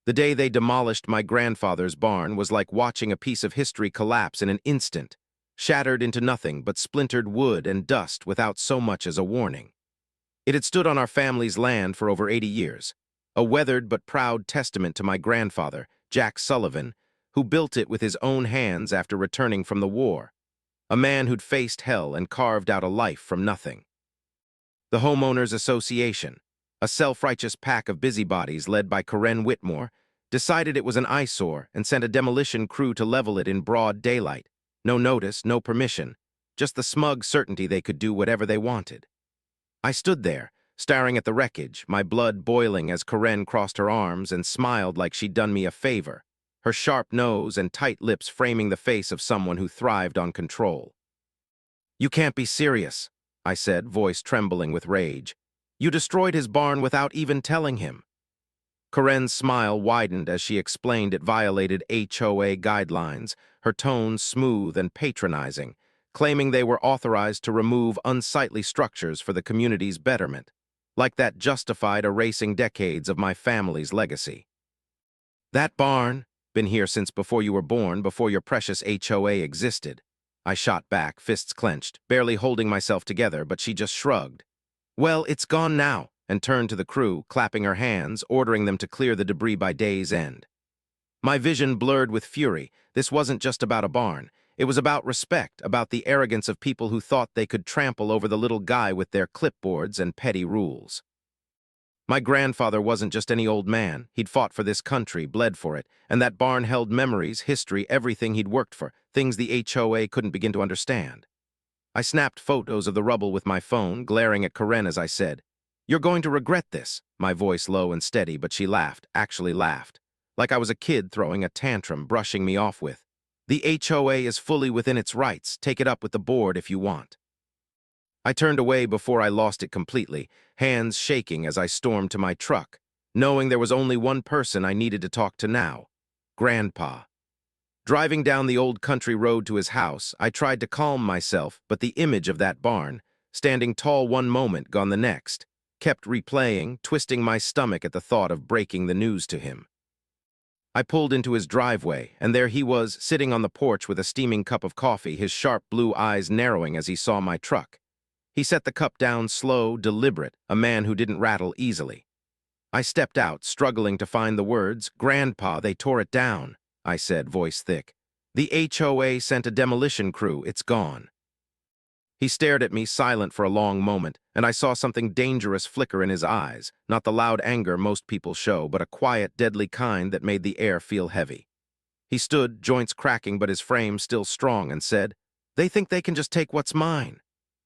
The day they demolished my grandfather's barn was like watching a piece of history collapse in an instant, shattered into nothing but splintered wood and dust without so much as a warning. It had stood on our family's land for over 80 years, a weathered but proud testament to my grandfather, Jack Sullivan, who built it with his own hands after returning from the war, a man who'd faced hell and carved out a life from nothing. The Homeowners Association, a self-righteous pack of busybodies led by Karen Whitmore, decided it was an eyesore and sent a demolition crew to level it in broad daylight. No notice, no permission, just the smug certainty they could do whatever they wanted. I stood there, staring at the wreckage, my blood boiling as Karen crossed her arms and smiled like she'd done me a favor, her sharp nose and tight lips framing the face of someone who thrived on control. "You can't be serious," I said, voice trembling with rage. "You destroyed his barn without even telling him." Karen's smile widened as she explained it violated HOA guidelines, her tone smooth and patronizing, claiming they were authorized to remove unsightly structures for the community's betterment, like that justified erasing decades of my family's legacy. "That barn, been here since before you were born, before your precious HOA existed." I shot back, fists clenched, barely holding myself together, but she just shrugged. "Well, it's gone now," and turned to the crew, clapping her hands, ordering them to clear the debris by day's end. My vision blurred with fury. This wasn't just about a barn. It was about respect, about the arrogance of people who thought they could trample over the little guy with their clipboards and petty rules. My grandfather wasn't just any old man. He'd fought for this country, bled for it, and that barn held memories, history, everything he'd worked for, things the HOA couldn't begin to understand. I snapped photos of the rubble with my phone, glaring at Karen as I said, "You're going to regret this," my voice low and steady, but she laughed, actually laughed, like I was a kid throwing a tantrum, brushing me off with, "The HOA is fully within its rights. Take it up with the board if you want." I turned away before I lost it completely, hands shaking as I stormed to my truck, knowing there was only one person I needed to talk to now, Grandpa. Driving down the old country road to his house, I tried to calm myself, but the image of that barn, standing tall one moment, gone the next, kept replaying, twisting my stomach at the thought of breaking the news to him. I pulled into his driveway, and there he was, sitting on the porch with a steaming cup of coffee, his sharp blue eyes narrowing as he saw my truck. He set the cup down slow, deliberate, a man who didn't rattle easily. I stepped out, struggling to find the words. "Grandpa, they tore it down," I said, voice thick. "The HOA sent a demolition crew. It's gone." He stared at me, silent for a long moment, and I saw something dangerous flicker in his eyes, not the loud anger most people show, but a quiet, deadly kind that made the air feel heavy. He stood, joints cracking but his frame still strong, and said, "They think they can just take what's mine."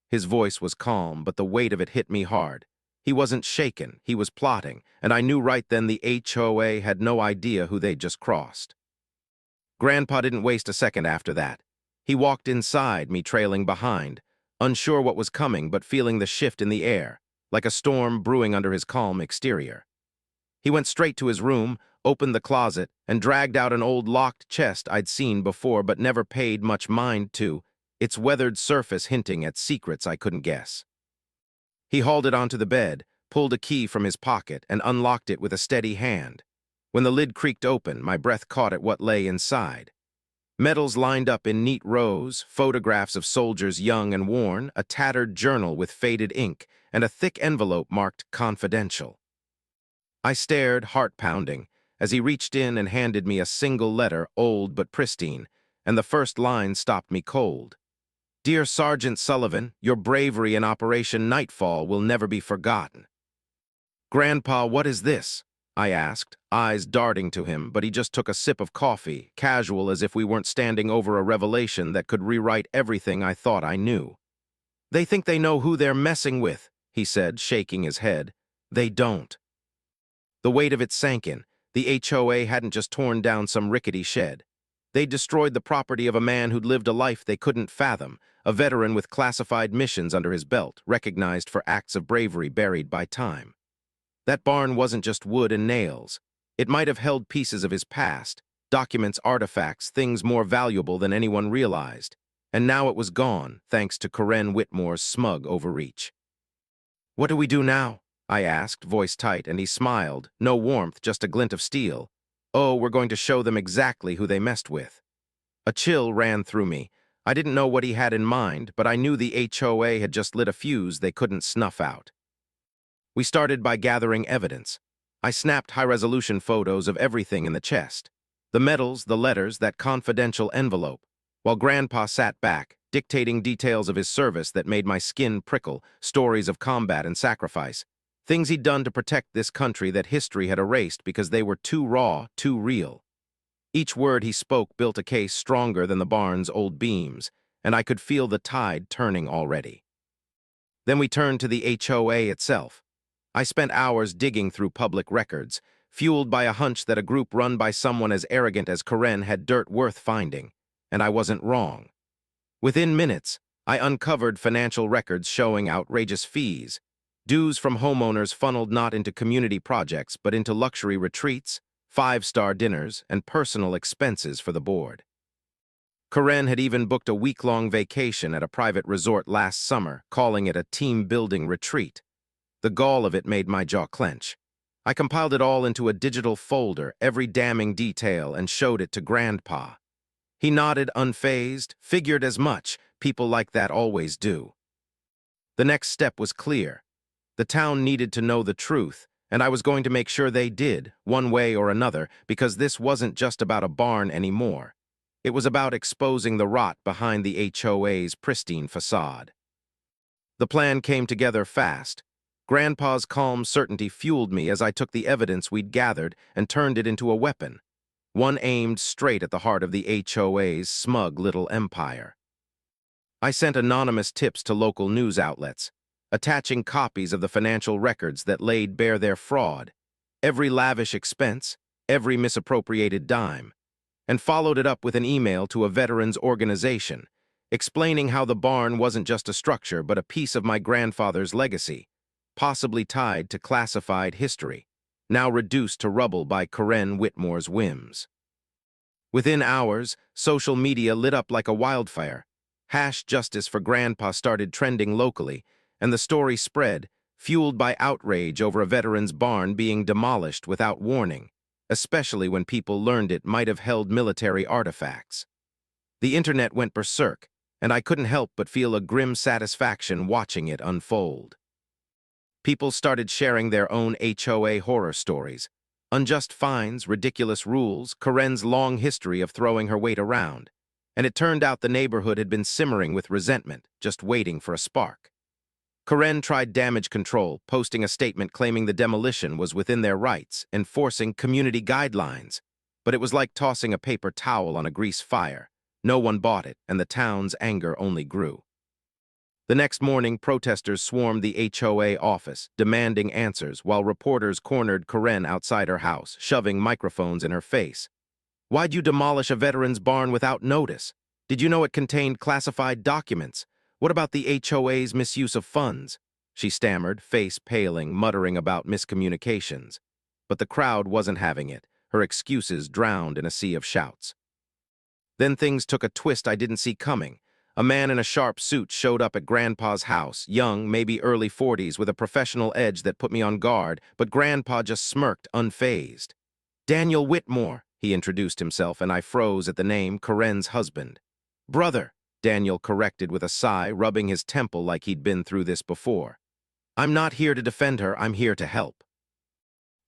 His voice was calm, but the weight of it hit me hard. He wasn't shaken, he was plotting, and I knew right then the HOA had no idea who they'd just crossed. Grandpa didn't waste a second after that. He walked inside, me trailing behind, unsure what was coming but feeling the shift in the air, like a storm brewing under his calm exterior. He went straight to his room, opened the closet, and dragged out an old locked chest I'd seen before but never paid much mind to, its weathered surface hinting at secrets I couldn't guess. He hauled it onto the bed, pulled a key from his pocket, and unlocked it with a steady hand. When the lid creaked open, my breath caught at what lay inside. Medals lined up in neat rows, photographs of soldiers young and worn, a tattered journal with faded ink, and a thick envelope marked "Confidential." I stared, heart pounding, as he reached in and handed me a single letter, old but pristine, and the first line stopped me cold. "Dear Sergeant Sullivan, your bravery in Operation Nightfall will never be forgotten." "Grandpa, what is this?" I asked, eyes darting to him, but he just took a sip of coffee, casual as if we weren't standing over a revelation that could rewrite everything I thought I knew. "They think they know who they're messing with," he said, shaking his head. "They don't." The weight of it sank in. The HOA hadn't just torn down some rickety shed. They'd destroyed the property of a man who'd lived a life they couldn't fathom, a veteran with classified missions under his belt, recognized for acts of bravery buried by time. That barn wasn't just wood and nails. It might have held pieces of his past, documents, artifacts, things more valuable than anyone realized. And now it was gone, thanks to Karen Whitmore's smug overreach. "What do we do now?" I asked, voice tight, and he smiled, no warmth, just a glint of steel. Oh, we're going to show them exactly who they messed with. A chill ran through me. I didn't know what he had in mind, but I knew the HOA had just lit a fuse they couldn't snuff out. We started by gathering evidence. I snapped high-resolution photos of everything in the chest. The medals, the letters, that confidential envelope. While Grandpa sat back, dictating details of his service that made my skin prickle, stories of combat and sacrifice. Things he'd done to protect this country that history had erased because they were too raw, too real. Each word he spoke built a case stronger than the barn's old beams, and I could feel the tide turning already. Then we turned to the HOA itself. I spent hours digging through public records, fueled by a hunch that a group run by someone as arrogant as Karen had dirt worth finding, and I wasn't wrong. Within minutes, I uncovered financial records showing outrageous fees, dues from homeowners funneled not into community projects but into luxury retreats, five-star dinners, and personal expenses for the board. Karen had even booked a week-long vacation at a private resort last summer, calling it a team-building retreat. The gall of it made my jaw clench. I compiled it all into a digital folder, every damning detail, and showed it to Grandpa. He nodded, unfazed, figured as much. People like that always do. The next step was clear. The town needed to know the truth, and I was going to make sure they did, one way or another, because this wasn't just about a barn anymore. It was about exposing the rot behind the HOA's pristine facade. The plan came together fast. Grandpa's calm certainty fueled me as I took the evidence we'd gathered and turned it into a weapon, one aimed straight at the heart of the HOA's smug little empire. I sent anonymous tips to local news outlets, attaching copies of the financial records that laid bare their fraud, every lavish expense, every misappropriated dime, and followed it up with an email to a veterans organization, explaining how the barn wasn't just a structure but a piece of my grandfather's legacy, possibly tied to classified history, now reduced to rubble by Karen Whitmore's whims. Within hours, social media lit up like a wildfire. #Justice for Grandpa started trending locally, and the story spread, fueled by outrage over a veteran's barn being demolished without warning, especially when people learned it might have held military artifacts. The internet went berserk, and I couldn't help but feel a grim satisfaction watching it unfold. People started sharing their own HOA horror stories, unjust fines, ridiculous rules, Karen's long history of throwing her weight around, and it turned out the neighborhood had been simmering with resentment, just waiting for a spark. Karen tried damage control, posting a statement claiming the demolition was within their rights, enforcing community guidelines, but it was like tossing a paper towel on a grease fire. No one bought it, and the town's anger only grew. The next morning, protesters swarmed the HOA office, demanding answers, while reporters cornered Karen outside her house, shoving microphones in her face. "Why'd you demolish a veteran's barn without notice? Did you know it contained classified documents? What about the HOA's misuse of funds?" She stammered, face paling, muttering about miscommunications. But the crowd wasn't having it, her excuses drowned in a sea of shouts. Then things took a twist I didn't see coming. A man in a sharp suit showed up at Grandpa's house, young, maybe early 40s, with a professional edge that put me on guard, but Grandpa just smirked, unfazed. "Daniel Whitmore," he introduced himself, and I froze at the name, Karen's husband. "Brother," Daniel corrected with a sigh, rubbing his temple like he'd been through this before. "I'm not here to defend her, I'm here to help."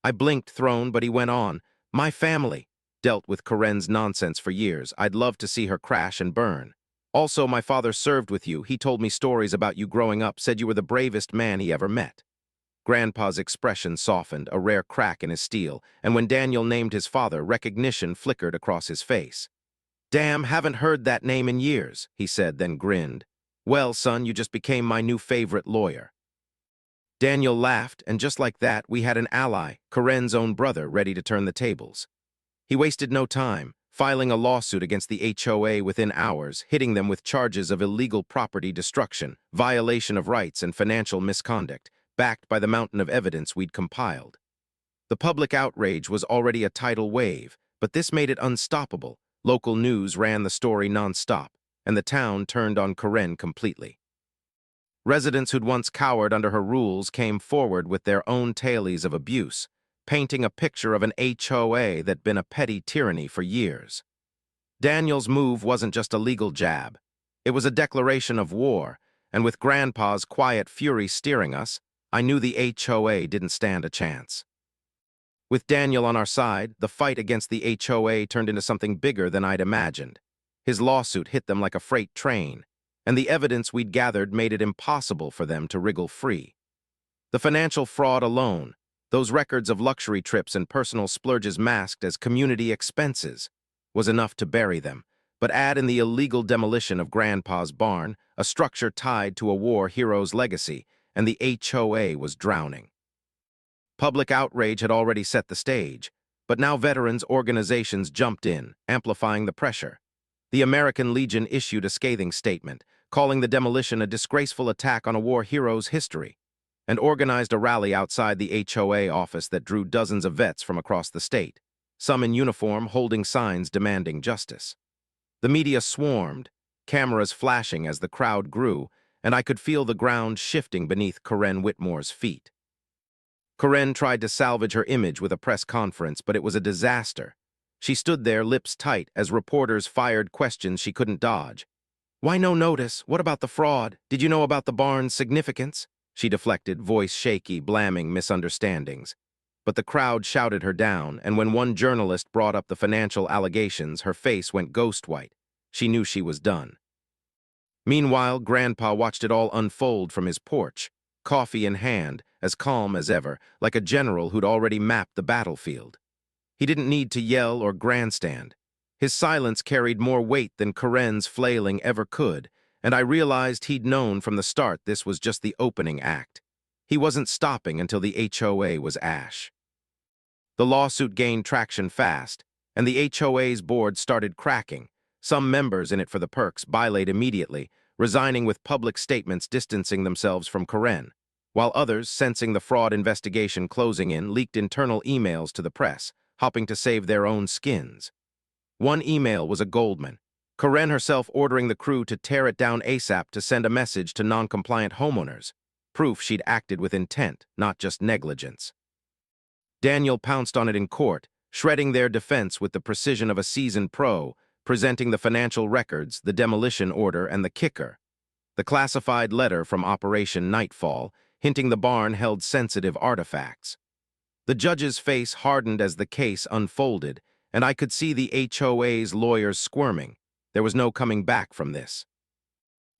I blinked, thrown, but he went on. "My family dealt with Karen's nonsense for years. I'd love to see her crash and burn. Also, my father served with you. He told me stories about you growing up, said you were the bravest man he ever met." Grandpa's expression softened, a rare crack in his steel, and when Daniel named his father, recognition flickered across his face. "Damn, haven't heard that name in years," he said, then grinned. "Well, son, you just became my new favorite lawyer." Daniel laughed, and just like that, we had an ally, Karen's own brother, ready to turn the tables. He wasted no time, filing a lawsuit against the HOA within hours, hitting them with charges of illegal property destruction, violation of rights, and financial misconduct, backed by the mountain of evidence we'd compiled. The public outrage was already a tidal wave, but this made it unstoppable. Local news ran the story nonstop, and the town turned on Karen completely. Residents who'd once cowered under her rules came forward with their own tales of abuse, painting a picture of an HOA that'd been a petty tyranny for years. Daniel's move wasn't just a legal jab. It was a declaration of war, and with Grandpa's quiet fury steering us, I knew the HOA didn't stand a chance. With Daniel on our side, the fight against the HOA turned into something bigger than I'd imagined. His lawsuit hit them like a freight train, and the evidence we'd gathered made it impossible for them to wriggle free. The financial fraud alone, those records of luxury trips and personal splurges masked as community expenses, was enough to bury them. But add in the illegal demolition of Grandpa's barn, a structure tied to a war hero's legacy, and the HOA was drowning. Public outrage had already set the stage, but now veterans' organizations jumped in, amplifying the pressure. The American Legion issued a scathing statement, calling the demolition a disgraceful attack on a war hero's history, and organized a rally outside the HOA office that drew dozens of vets from across the state, some in uniform holding signs demanding justice. The media swarmed, cameras flashing as the crowd grew, and I could feel the ground shifting beneath Karen Whitmore's feet. Karen tried to salvage her image with a press conference, but it was a disaster. She stood there, lips tight, as reporters fired questions she couldn't dodge. "Why no notice? What about the fraud? Did you know about the barn's significance?" She deflected, voice shaky, blaming misunderstandings. But the crowd shouted her down, and when one journalist brought up the financial allegations, her face went ghost white. She knew she was done. Meanwhile, Grandpa watched it all unfold from his porch, coffee in hand, as calm as ever, like a general who'd already mapped the battlefield. He didn't need to yell or grandstand. His silence carried more weight than Karen's flailing ever could, and I realized he'd known from the start this was just the opening act. He wasn't stopping until the HOA was ash. The lawsuit gained traction fast, and the HOA's board started cracking. Some members in it for the perks biled immediately, resigning with public statements distancing themselves from Karen, while others, sensing the fraud investigation closing in, leaked internal emails to the press, hoping to save their own skins. One email was a Goldman, Karen herself ordering the crew to tear it down ASAP to send a message to non-compliant homeowners, proof she'd acted with intent, not just negligence. Daniel pounced on it in court, shredding their defense with the precision of a seasoned pro, presenting the financial records, the demolition order, and the kicker, the classified letter from Operation Nightfall, hinting the barn held sensitive artifacts. The judge's face hardened as the case unfolded, and I could see the HOA's lawyers squirming. There was no coming back from this.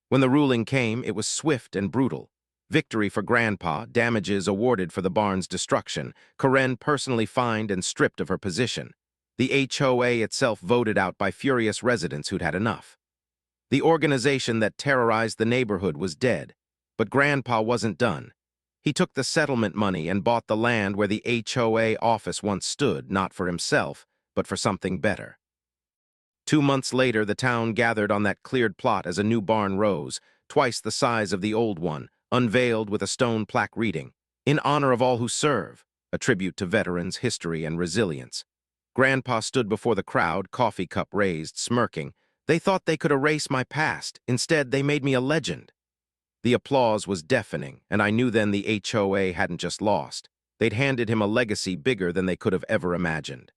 When the ruling came, it was swift and brutal. Victory for Grandpa, damages awarded for the barn's destruction, Karen personally fined and stripped of her position. The HOA itself voted out by furious residents who'd had enough. The organization that terrorized the neighborhood was dead, but Grandpa wasn't done. He took the settlement money and bought the land where the HOA office once stood, not for himself, but for something better. 2 months later, the town gathered on that cleared plot as a new barn rose, twice the size of the old one, unveiled with a stone plaque reading, "In honor of all who serve," a tribute to veterans, history, and resilience. Grandpa stood before the crowd, coffee cup raised, smirking. "They thought they could erase my past. Instead, they made me a legend." The applause was deafening, and I knew then the HOA hadn't just lost. They'd handed him a legacy bigger than they could have ever imagined.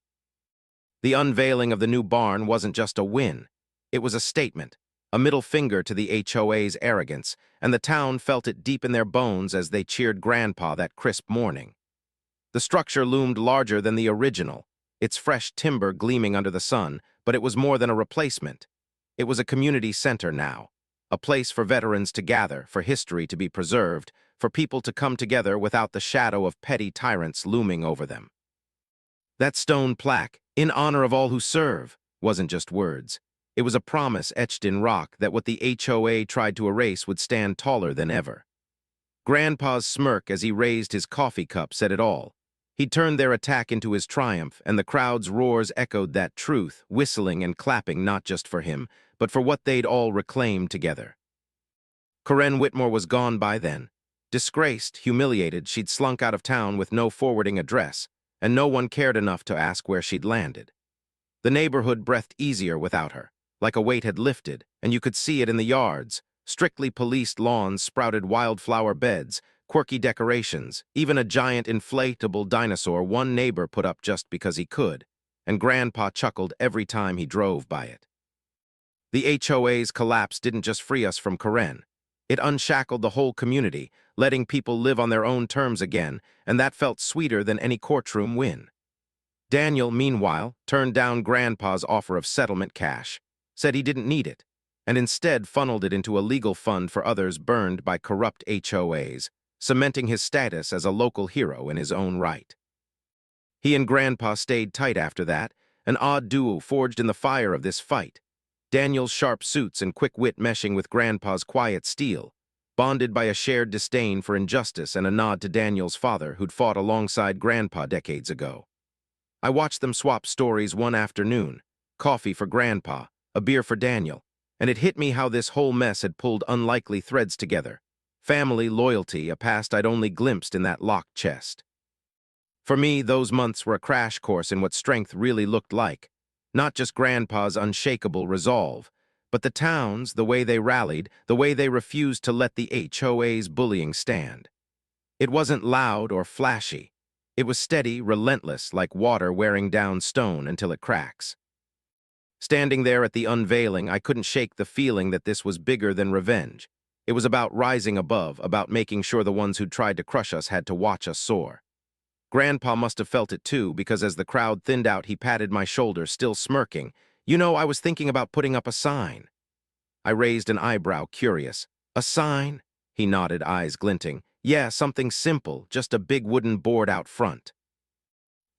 The unveiling of the new barn wasn't just a win. It was a statement, a middle finger to the HOA's arrogance, and the town felt it deep in their bones as they cheered Grandpa that crisp morning. The structure loomed larger than the original, its fresh timber gleaming under the sun, but it was more than a replacement. It was a community center now, a place for veterans to gather, for history to be preserved, for people to come together without the shadow of petty tyrants looming over them. That stone plaque, "In honor of all who serve," wasn't just words. It was a promise etched in rock that what the HOA tried to erase would stand taller than ever. Grandpa's smirk as he raised his coffee cup said it all. He turned their attack into his triumph, and the crowd's roars echoed that truth, whistling and clapping not just for him, but for what they'd all reclaimed together. Karen Whitmore was gone by then. Disgraced, humiliated, she'd slunk out of town with no forwarding address, and no one cared enough to ask where she'd landed. The neighborhood breathed easier without her, like a weight had lifted, and you could see it in the yards. Strictly policed lawns sprouted wildflower beds, quirky decorations, even a giant inflatable dinosaur one neighbor put up just because he could, and Grandpa chuckled every time he drove by it. The HOA's collapse didn't just free us from Karen. It unshackled the whole community, letting people live on their own terms again, and that felt sweeter than any courtroom win. Daniel, meanwhile, turned down Grandpa's offer of settlement cash, said he didn't need it, and instead funneled it into a legal fund for others burned by corrupt HOAs, cementing his status as a local hero in his own right. He and Grandpa stayed tight after that, an odd duo forged in the fire of this fight. Daniel's sharp suits and quick wit meshing with Grandpa's quiet steel, bonded by a shared disdain for injustice and a nod to Daniel's father who'd fought alongside Grandpa decades ago. I watched them swap stories one afternoon, coffee for Grandpa, a beer for Daniel, and it hit me how this whole mess had pulled unlikely threads together. Family, loyalty, a past I'd only glimpsed in that locked chest. For me, those months were a crash course in what strength really looked like. Not just Grandpa's unshakable resolve, but the town's, the way they rallied, the way they refused to let the HOA's bullying stand. It wasn't loud or flashy. It was steady, relentless, like water wearing down stone until it cracks. Standing there at the unveiling, I couldn't shake the feeling that this was bigger than revenge. It was about rising above, about making sure the ones who'd tried to crush us had to watch us soar. Grandpa must have felt it too, because as the crowd thinned out, he patted my shoulder, still smirking. "You know, I was thinking about putting up a sign." I raised an eyebrow, curious. "A sign?" He nodded, eyes glinting. "Yeah, something simple, just a big wooden board out front."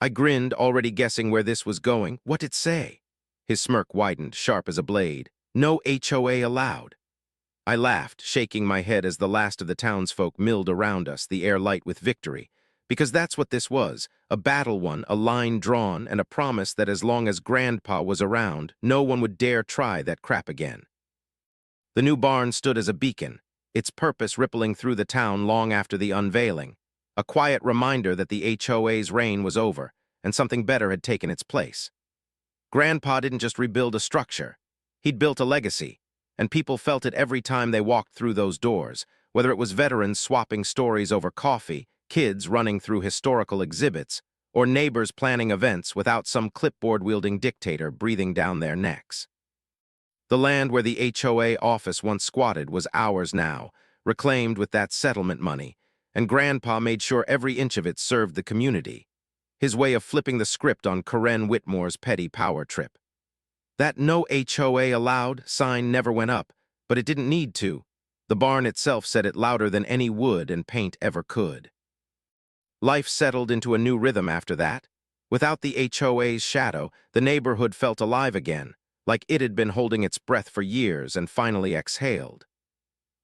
I grinned, already guessing where this was going. "What'd it say?" His smirk widened, sharp as a blade. "No HOA allowed." I laughed, shaking my head as the last of the townsfolk milled around us, the air light with victory. Because that's what this was, a battle won, a line drawn, and a promise that as long as Grandpa was around, no one would dare try that crap again. The new barn stood as a beacon, its purpose rippling through the town long after the unveiling, a quiet reminder that the HOA's reign was over, and something better had taken its place. Grandpa didn't just rebuild a structure, he'd built a legacy, and people felt it every time they walked through those doors, whether it was veterans swapping stories over coffee, kids running through historical exhibits, or neighbors planning events without some clipboard-wielding dictator breathing down their necks. The land where the HOA office once squatted was ours now, reclaimed with that settlement money, and Grandpa made sure every inch of it served the community. His way of flipping the script on Karen Whitmore's petty power trip. That "no HOA allowed" sign never went up, but it didn't need to. The barn itself said it louder than any wood and paint ever could. Life settled into a new rhythm after that. Without the HOA's shadow, the neighborhood felt alive again, like it had been holding its breath for years and finally exhaled.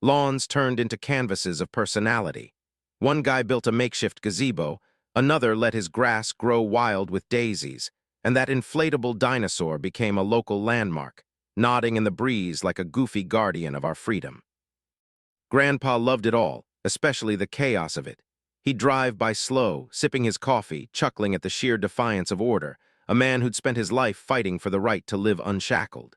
Lawns turned into canvases of personality. One guy built a makeshift gazebo, another let his grass grow wild with daisies, and that inflatable dinosaur became a local landmark, nodding in the breeze like a goofy guardian of our freedom. Grandpa loved it all, especially the chaos of it. He'd drive by slow, sipping his coffee, chuckling at the sheer defiance of order, a man who'd spent his life fighting for the right to live unshackled.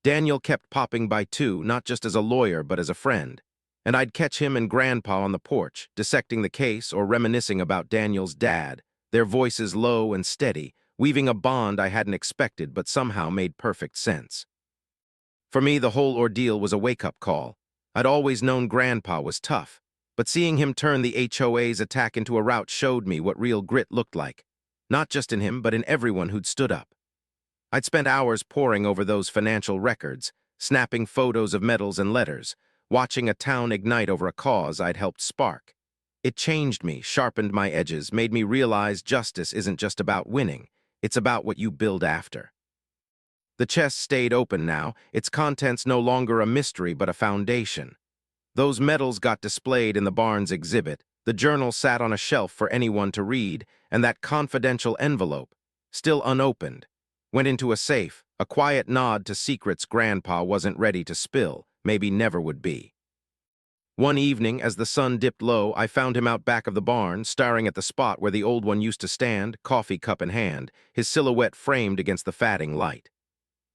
Daniel kept popping by too, not just as a lawyer but as a friend, and I'd catch him and Grandpa on the porch, dissecting the case or reminiscing about Daniel's dad, their voices low and steady, weaving a bond I hadn't expected but somehow made perfect sense. For me, the whole ordeal was a wake-up call. I'd always known Grandpa was tough, but seeing him turn the HOA's attack into a rout showed me what real grit looked like, not just in him but in everyone who'd stood up. I'd spent hours poring over those financial records, snapping photos of medals and letters, watching a town ignite over a cause I'd helped spark. It changed me, sharpened my edges, made me realize justice isn't just about winning, it's about what you build after. The chest stayed open now, its contents no longer a mystery but a foundation. Those medals got displayed in the barn's exhibit, the journal sat on a shelf for anyone to read, and that confidential envelope, still unopened, went into a safe, a quiet nod to secrets Grandpa wasn't ready to spill, maybe never would be. One evening, as the sun dipped low, I found him out back of the barn, staring at the spot where the old one used to stand, coffee cup in hand, his silhouette framed against the fading light.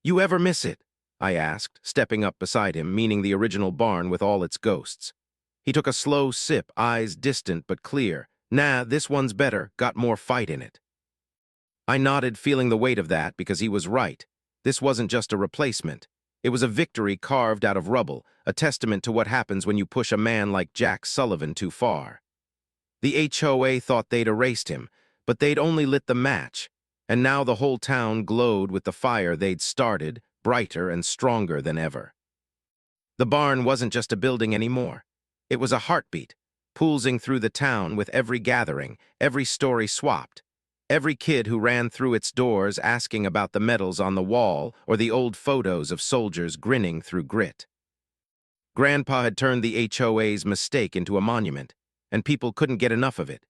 "You ever miss it?" I asked, stepping up beside him, meaning the original barn with all its ghosts. He took a slow sip, eyes distant but clear. Nah, this one's better, got more fight in it. I nodded, feeling the weight of that, because he was right. This wasn't just a replacement. It was a victory carved out of rubble, a testament to what happens when you push a man like Jack Sullivan too far. The HOA thought they'd erased him, but they'd only lit the match, and now the whole town glowed with the fire they'd started, brighter and stronger than ever. The barn wasn't just a building anymore. It was a heartbeat, pulsing through the town with every gathering, every story swapped, every kid who ran through its doors asking about the medals on the wall or the old photos of soldiers grinning through grit. Grandpa had turned the HOA's mistake into a monument, and people couldn't get enough of it.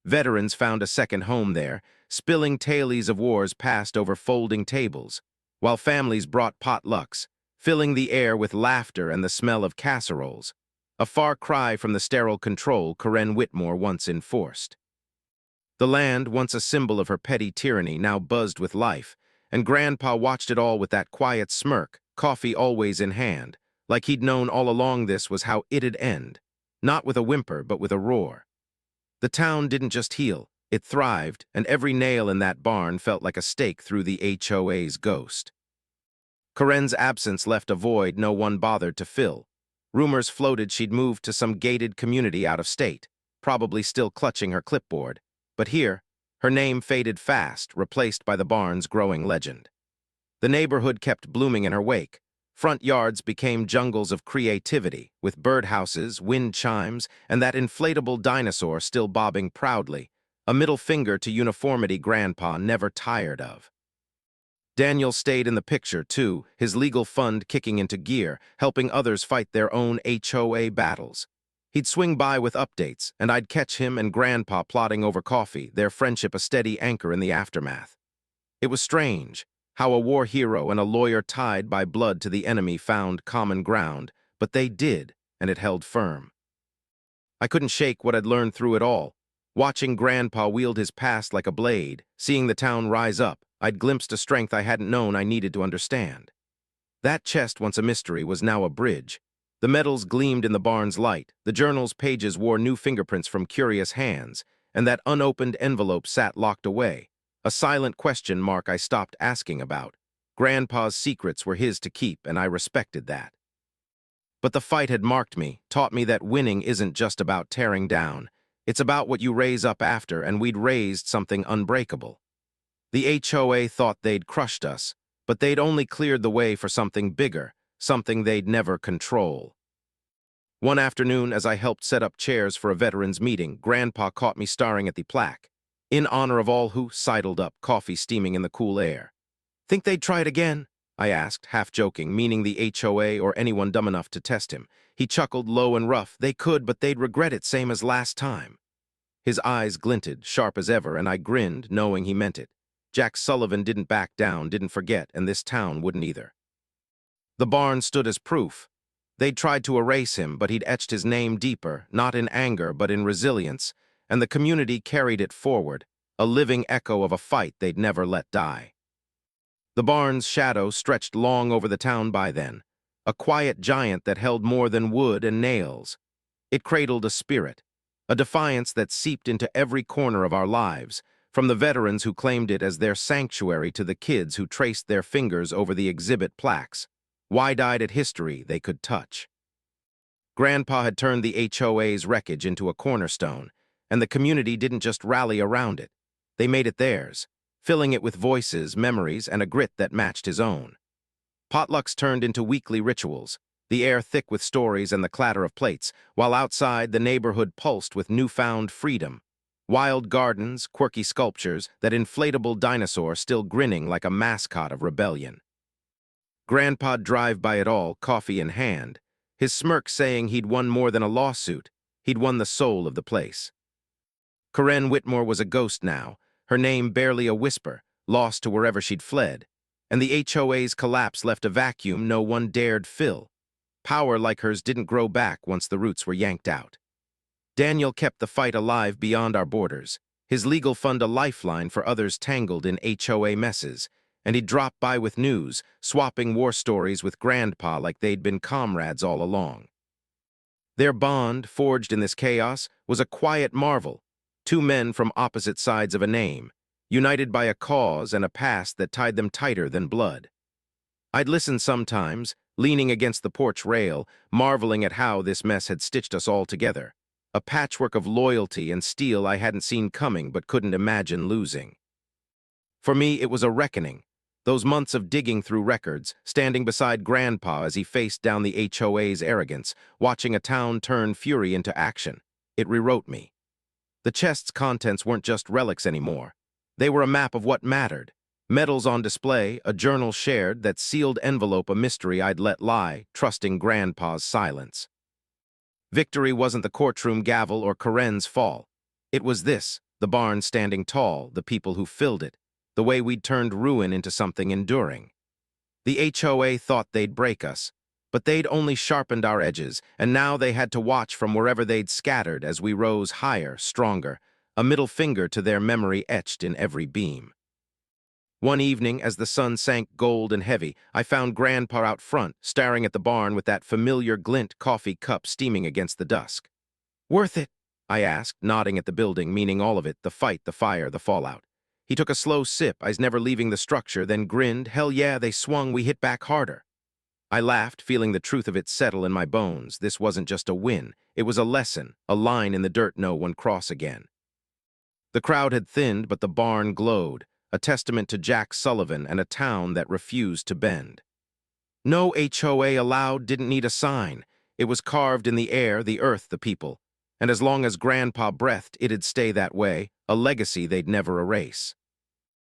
Veterans found a second home there, spilling tales of wars passed over folding tables, while families brought potlucks, filling the air with laughter and the smell of casseroles, a far cry from the sterile control Karen Whitmore once enforced. The land, once a symbol of her petty tyranny, now buzzed with life, and Grandpa watched it all with that quiet smirk, coffee always in hand, like he'd known all along this was how it'd end, not with a whimper but with a roar. The town didn't just heal, it thrived, and every nail in that barn felt like a stake through the HOA's ghost. Karen's absence left a void no one bothered to fill. Rumors floated she'd moved to some gated community out of state, probably still clutching her clipboard. But here, her name faded fast, replaced by the barn's growing legend. The neighborhood kept blooming in her wake. Front yards became jungles of creativity, with birdhouses, wind chimes, and that inflatable dinosaur still bobbing proudly, a middle finger to uniformity Grandpa never tired of. Daniel stayed in the picture, too, his legal fund kicking into gear, helping others fight their own HOA battles. He'd swing by with updates, and I'd catch him and Grandpa plotting over coffee, their friendship a steady anchor in the aftermath. It was strange how a war hero and a lawyer tied by blood to the enemy found common ground, but they did, and it held firm. I couldn't shake what I'd learned through it all. Watching Grandpa wield his past like a blade, seeing the town rise up, I'd glimpsed a strength I hadn't known I needed to understand. That chest, once a mystery, was now a bridge. The medals gleamed in the barn's light, the journal's pages wore new fingerprints from curious hands, and that unopened envelope sat locked away, a silent question mark I stopped asking about. Grandpa's secrets were his to keep, and I respected that. But the fight had marked me, taught me that winning isn't just about tearing down. It's about what you raise up after, and we'd raised something unbreakable. The HOA thought they'd crushed us, but they'd only cleared the way for something bigger, something they'd never control. One afternoon, as I helped set up chairs for a veterans meeting, Grandpa caught me staring at the plaque. In honor of all who sidled up, coffee steaming in the cool air. Think they'd try it again? I asked, half joking, meaning the HOA or anyone dumb enough to test him. He chuckled low and rough. They could, but they'd regret it same as last time. His eyes glinted, sharp as ever, and I grinned, knowing he meant it. Jack Sullivan didn't back down, didn't forget, and this town wouldn't either. The barn stood as proof. They'd tried to erase him, but he'd etched his name deeper, not in anger, but in resilience, and the community carried it forward, a living echo of a fight they'd never let die. The barn's shadow stretched long over the town by then, a quiet giant that held more than wood and nails. It cradled a spirit, a defiance that seeped into every corner of our lives, from the veterans who claimed it as their sanctuary to the kids who traced their fingers over the exhibit plaques, wide-eyed at history they could touch. Grandpa had turned the HOA's wreckage into a cornerstone, and the community didn't just rally around it. They made it theirs, filling it with voices, memories, and a grit that matched his own. Potlucks turned into weekly rituals, the air thick with stories and the clatter of plates, while outside the neighborhood pulsed with newfound freedom. Wild gardens, quirky sculptures, that inflatable dinosaur still grinning like a mascot of rebellion. Grandpa'd drive by it all, coffee in hand, his smirk saying he'd won more than a lawsuit. He'd won the soul of the place. Karen Whitmore was a ghost now, her name barely a whisper, lost to wherever she'd fled, and the HOA's collapse left a vacuum no one dared fill. Power like hers didn't grow back once the roots were yanked out. Daniel kept the fight alive beyond our borders, his legal fund a lifeline for others tangled in HOA messes, and he'd drop by with news, swapping war stories with Grandpa like they'd been comrades all along. Their bond, forged in this chaos, was a quiet marvel. Two men from opposite sides of a name, united by a cause and a past that tied them tighter than blood. I'd listen sometimes, leaning against the porch rail, marveling at how this mess had stitched us all together. A patchwork of loyalty and steel I hadn't seen coming but couldn't imagine losing. For me, it was a reckoning. Those months of digging through records, standing beside Grandpa as he faced down the HOA's arrogance, watching a town turn fury into action. It rewrote me. The chest's contents weren't just relics anymore. They were a map of what mattered. Medals on display, a journal shared, that sealed envelope a mystery I'd let lie, trusting Grandpa's silence. Victory wasn't the courtroom gavel or Karen's fall. It was this, the barn standing tall, the people who filled it, the way we'd turned ruin into something enduring. The HOA thought they'd break us, but they'd only sharpened our edges, and now they had to watch from wherever they'd scattered as we rose higher, stronger, a middle finger to their memory etched in every beam. One evening, as the sun sank gold and heavy, I found Grandpa out front, staring at the barn with that familiar glint coffee cup steaming against the dusk. "Worth it?" I asked, nodding at the building, meaning all of it, the fight, the fire, the fallout. He took a slow sip, eyes never leaving the structure, then grinned. "Hell yeah, they swung, we hit back harder." I laughed, feeling the truth of it settle in my bones. This wasn't just a win. It was a lesson, a line in the dirt no one cross again. The crowd had thinned, but the barn glowed, a testament to Jack Sullivan and a town that refused to bend. No HOA allowed didn't need a sign. It was carved in the air, the earth, the people. And as long as Grandpa breathed, it'd stay that way, a legacy they'd never erase.